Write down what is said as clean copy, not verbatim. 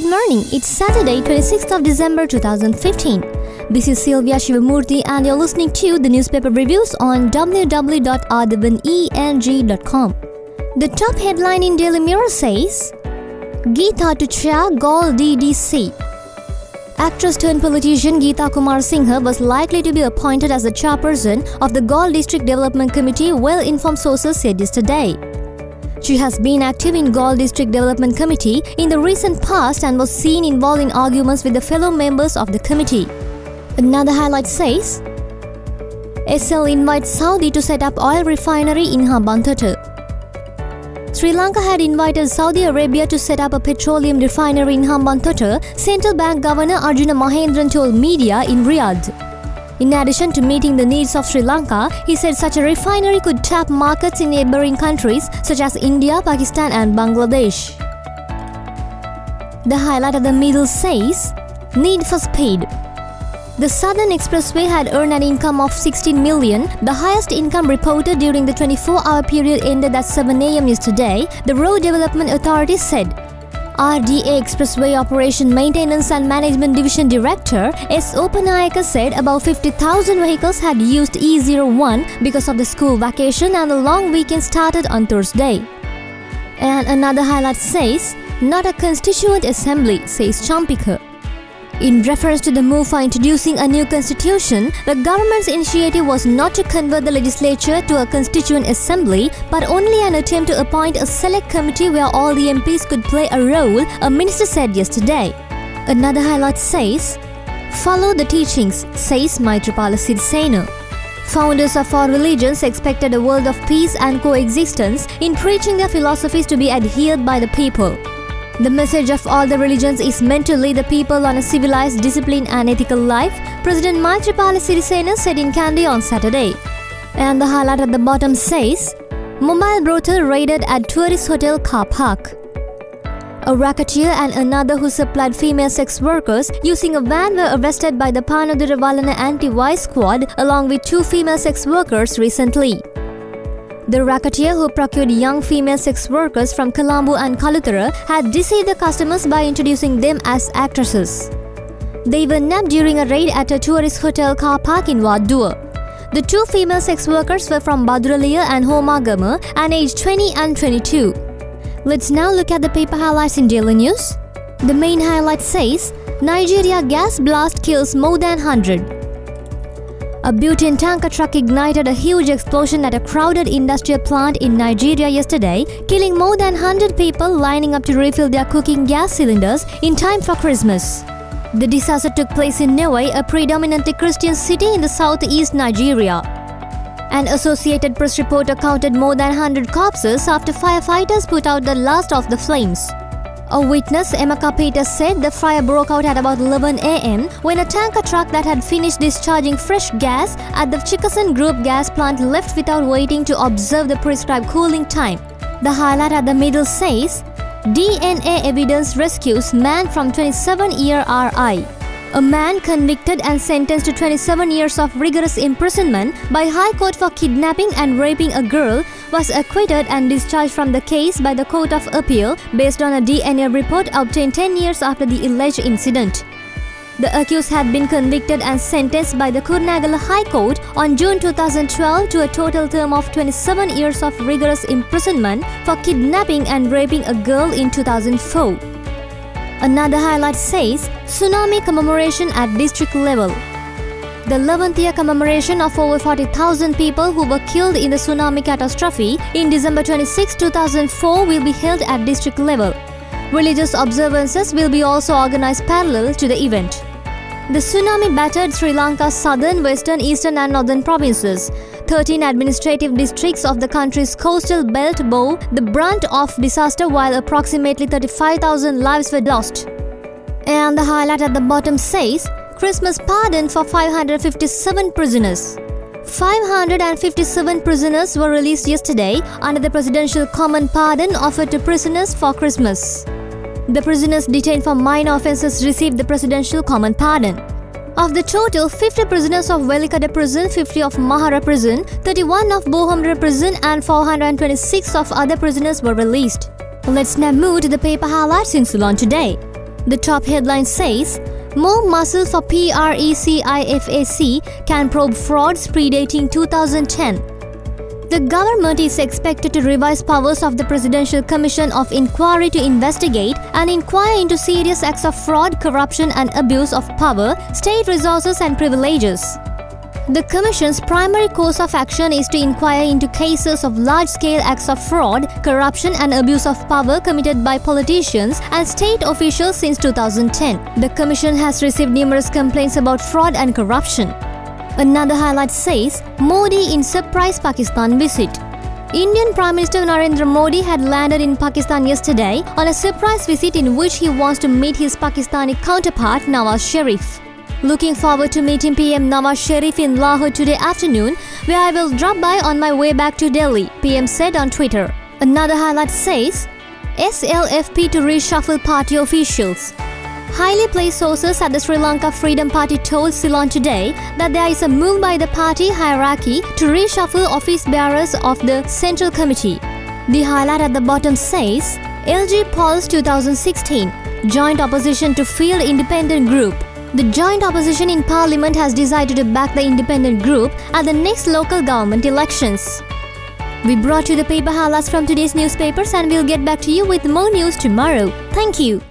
morning, it's Saturday, 26th of December 2015. This is Sylvia Shivamurthy and you're listening to the newspaper reviews on www.athavan.com. The top headline in Daily Mirror says, Geeta to chair Galle DDC. Actress turned politician Geeta Kumar Singha was likely to be appointed as the chairperson of the Galle District Development Committee, well-informed sources said yesterday. She has been active in Galle District Development Committee in the recent past and was seen involved in arguments with the fellow members of the committee. Another highlight says, SL invites Saudi to set up oil refinery in Hambantota. Sri Lanka had invited Saudi Arabia to set up a petroleum refinery in Hambantota, Central Bank Governor Arjuna Mahendran told media in Riyadh. In addition to meeting the needs of Sri Lanka, he said such a refinery could tap markets in neighboring countries such as India, Pakistan and Bangladesh. The highlight of the middle says, Need for Speed. The Southern Expressway had earned an income of 16 million, the highest income reported during the 24-hour period ended at 7 a.m. yesterday, the Road Development Authority said. RDA Expressway Operation Maintenance and Management Division Director S. Opanayaka said about 50,000 vehicles had used E01 because of the school vacation and the long weekend started on Thursday. And another highlight says, Not a Constituent Assembly, says Champika. In reference to the move for introducing a new constitution, the government's initiative was not to convert the legislature to a constituent assembly, but only an attempt to appoint a select committee where all the MPs could play a role, a minister said yesterday. Another highlight says, Follow the teachings, says Maitripala Sirisena. Founders of all religions expected a world of peace and coexistence in preaching their philosophies to be adhered by the people. The message of all the religions is meant to lead the people on a civilized, disciplined and ethical life, President Maitripala Sirisena said in Kandy on Saturday. And the highlight at the bottom says, Mobile brothel raided at tourist hotel car park. A racketeer and another who supplied female sex workers using a van were arrested by the Panaduravalana anti-vice squad along with 2 female sex workers recently. The racketeer who procured young female sex workers from Colombo and Kalutara had deceived the customers by introducing them as actresses. They were nabbed during a raid at a tourist hotel car park in Wadua. The 2 female sex workers were from Baduraliya and Homagama and aged 20 and 22. Let's now look at the paper highlights in Daily News. The main highlight says, Nigeria gas blast kills more than 100. A butane tanker truck ignited a huge explosion at a crowded industrial plant in Nigeria yesterday, killing more than 100 people lining up to refill their cooking gas cylinders in time for Christmas. The disaster took place in Niue, a predominantly Christian city in the southeast Nigeria. An Associated Press reporter counted more than 100 corpses after firefighters put out the last of the flames. A witness, Emma Kapita, said the fire broke out at about 11 a.m. when a tanker truck that had finished discharging fresh gas at the Chikasan Group gas plant left without waiting to observe the prescribed cooling time. The highlight at the middle says, DNA evidence rescues man from 27-year RI. A man convicted and sentenced to 27 years of rigorous imprisonment by High Court for kidnapping and raping a girl was acquitted and discharged from the case by the Court of Appeal based on a DNA report obtained 10 years after the alleged incident. The accused had been convicted and sentenced by the Kurnagala High Court on June 2012 to a total term of 27 years of rigorous imprisonment for kidnapping and raping a girl in 2004. Another highlight says, Tsunami commemoration at district level. The 11th year commemoration of over 40,000 people who were killed in the tsunami catastrophe in December 26, 2004 will be held at district level. Religious observances will be also organized parallel to the event. The tsunami battered Sri Lanka's southern, western, eastern and northern provinces. 13 administrative districts of the country's coastal belt bore the brunt of disaster while approximately 35,000 lives were lost. And the highlight at the bottom says, Christmas pardon for 557 prisoners. 557 prisoners were released yesterday under the presidential common pardon offered to prisoners for Christmas. The prisoners detained for minor offences received the presidential common pardon. Of the total, 50 prisoners of Velikada prison, 50 of Mahara prison, 31 of Bohamra prison and 426 of other prisoners were released. Let's now move to the paper highlights in Ceylon today. The top headline says, more muscle for PRECIFAC can probe frauds predating 2010. The government is expected to revise powers of the Presidential Commission of Inquiry to investigate and inquire into serious acts of fraud, corruption and abuse of power, state resources and privileges. The Commission's primary course of action is to inquire into cases of large-scale acts of fraud, corruption and abuse of power committed by politicians and state officials since 2010. The Commission has received numerous complaints about fraud and corruption. Another highlight says, Modi in surprise Pakistan visit. Indian Prime Minister Narendra Modi had landed in Pakistan yesterday on a surprise visit in which he wants to meet his Pakistani counterpart Nawaz Sharif. Looking forward to meeting PM Nawaz Sharif in Lahore today afternoon, where I will drop by on my way back to Delhi, PM said on Twitter. Another highlight says, SLFP to reshuffle party officials. Highly placed sources at the Sri Lanka Freedom Party told Ceylon today that there is a move by the party hierarchy to reshuffle office bearers of the Central Committee. The highlight at the bottom says, LG polls 2016, joint opposition to field independent group. The joint opposition in Parliament has decided to back the independent group at the next local government elections. We brought you the paper highlights from today's newspapers and we'll get back to you with more news tomorrow. Thank you.